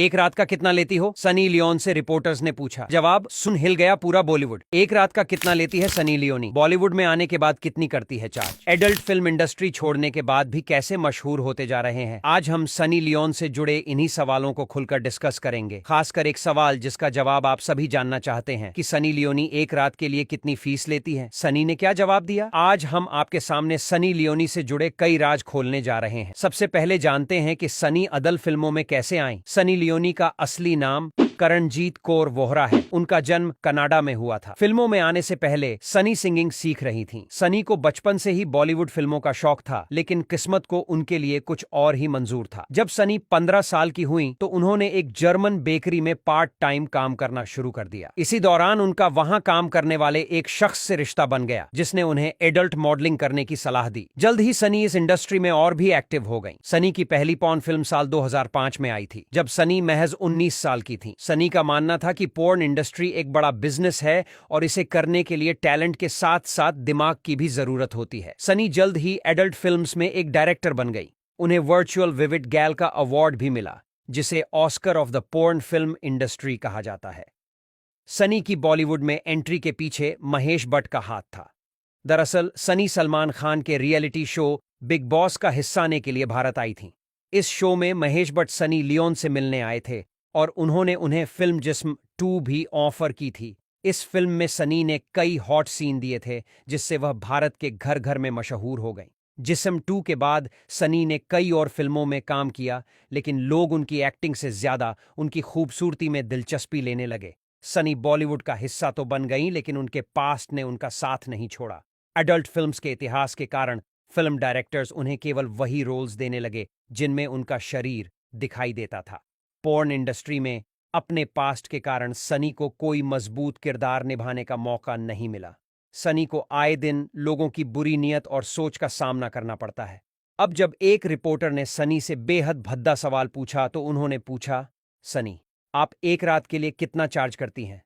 एक रात का कितना लेती हो? सनी लियोन से रिपोर्टर्स ने पूछा। जवाब सुन हिल गया पूरा बॉलीवुड। एक रात का कितना लेती है सनी लियोनी? बॉलीवुड में आने के बाद कितनी करती है चार्ज? एडल्ट फिल्म इंडस्ट्री छोड़ने के बाद भी कैसे मशहूर होते जा रहे हैं? आज हम सनी लियोन से जुड़े इन्हीं सवालों को खुलकर डिस्कस करेंगे, खासकर एक सवाल जिसका जवाब आप सभी जानना चाहते हैं कि सनी लियोनी एक रात के लिए कितनी फीस लेती है। सनी ने क्या जवाब दिया? आज हम आपके सामने सनी लियोनी से जुड़े कई राज खोलने जा रहे हैं। सबसे पहले जानते हैं कि सनी अदल फिल्मों में कैसे आई। सनी लियोनी का असली नाम करणजीत कौर वोहरा है। उनका जन्म कनाडा में हुआ था। फिल्मों में आने से पहले सनी सिंगिंग सीख रही थीं। सनी को बचपन से ही बॉलीवुड फिल्मों का शौक था, लेकिन किस्मत को उनके लिए कुछ और ही मंजूर था। जब सनी 15 साल की हुई तो उन्होंने एक जर्मन बेकरी में पार्ट टाइम काम करना शुरू कर दिया। इसी दौरान उनका वहां काम करने वाले एक शख्स से रिश्ता बन गया, जिसने उन्हें एडल्ट मॉडलिंग करने की सलाह दी। जल्द ही सनी इस इंडस्ट्री में और भी एक्टिव हो गईं। सनी की पहली पॉर्न फिल्म साल 2005 में आई थी, जब सनी महज 19 साल की थी। सनी का मानना था कि पोर्न इंडस्ट्री एक बड़ा बिजनेस है और इसे करने के लिए टैलेंट के साथ साथ दिमाग की भी जरूरत होती है। सनी जल्द ही एडल्ट फिल्म्स में एक डायरेक्टर बन गई। उन्हें वर्चुअल विविड गैल का अवार्ड भी मिला, जिसे Oscar of the porn film industry कहा जाता है। सनी की बॉलीवुड में एंट्री के पीछे महेश भट्ट का हाथ था। दरअसल सनी सलमान खान के रियलिटी शो बिग बॉस का हिस्सा लेने के लिए भारत आई थीं। इस शो में महेश भट्ट सनी लियोन से मिलने आए थे और उन्होंने उन्हें फिल्म जिस्म 2 भी ऑफर की थी। इस फिल्म में सनी ने कई हॉट सीन दिए थे, जिससे वह भारत के घर घर में मशहूर हो गईं। जिस्म 2 के बाद सनी ने कई और फिल्मों में काम किया, लेकिन लोग उनकी एक्टिंग से ज्यादा उनकी खूबसूरती में दिलचस्पी लेने लगे। सनी बॉलीवुड का हिस्सा तो बन गईं, लेकिन उनके पास्ट ने उनका साथ नहीं छोड़ा। एडल्ट फिल्म्स के इतिहास के कारण फिल्म डायरेक्टर्स उन्हें केवल वही रोल्स देने लगे जिनमें उनका शरीर दिखाई देता था। पोर्न इंडस्ट्री में अपने पास्ट के कारण सनी को कोई मजबूत किरदार निभाने का मौका नहीं मिला। सनी को आए दिन लोगों की बुरी नीयत और सोच का सामना करना पड़ता है। अब जब एक रिपोर्टर ने सनी से बेहद भद्दा सवाल पूछा तो उन्होंने पूछा, सनी, आप एक रात के लिए कितना चार्ज करती हैं?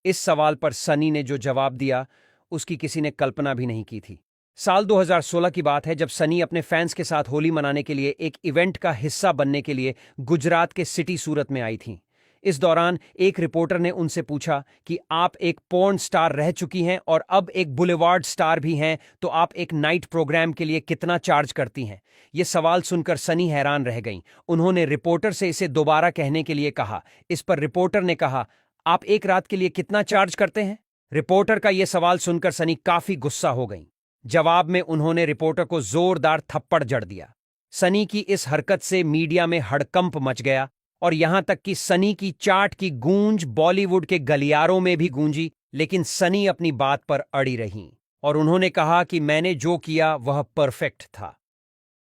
इस सवाल पर सनी ने जो जवाब दिया, उसकी किसी ने कल्पना भी नहीं की थी। साल 2016 की बात है, जब सनी अपने फैंस के साथ होली मनाने के लिए एक इवेंट का हिस्सा बनने के लिए गुजरात के सिटी सूरत में आई थीं। इस दौरान एक रिपोर्टर ने उनसे पूछा कि आप एक पोर्न स्टार रह चुकी हैं और अब एक बुलेवार्ड स्टार भी हैं, तो आप एक नाइट प्रोग्राम के लिए कितना चार्ज करती हैं? ये सवाल सुनकर सनी हैरान रह गईं। उन्होंने रिपोर्टर से इसे दोबारा कहने के लिए कहा। इस पर रिपोर्टर ने कहा, आप एक रात के लिए कितना चार्ज करते हैं? रिपोर्टर का यह सवाल सुनकर सनी काफी गुस्सा हो गईं। जवाब में उन्होंने रिपोर्टर को जोरदार थप्पड़ जड़ दिया। सनी की इस हरकत से मीडिया में हड़कंप मच गया और यहां तक कि सनी की चाट की गूंज बॉलीवुड के गलियारों में भी गूंजी, लेकिन सनी अपनी बात पर अड़ी रहीं और उन्होंने कहा कि मैंने जो किया वह परफेक्ट था।